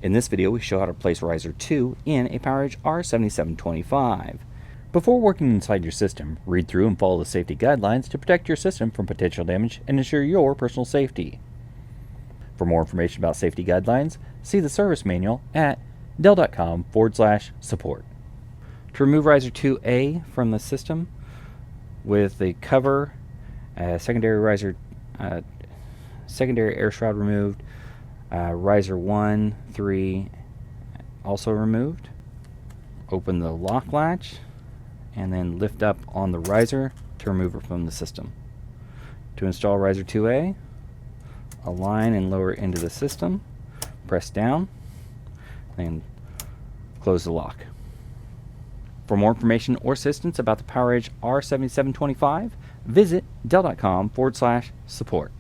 In this video, we show how to place riser 2 in a PowerEdge R7725. Before working inside your system, read through and follow the safety guidelines to protect your system from potential damage and ensure your personal safety. For more information about safety guidelines, see the service manual at dell.com/support. To remove riser 2A from the system with the cover, secondary air shroud removed, riser 1, 3 also removed. Open the lock latch and then lift up on the riser to remove it from the system. To install riser 2A, align and lower it into the system, press down, and close the lock. For more information or assistance about the PowerEdge R7725, visit dell.com/support.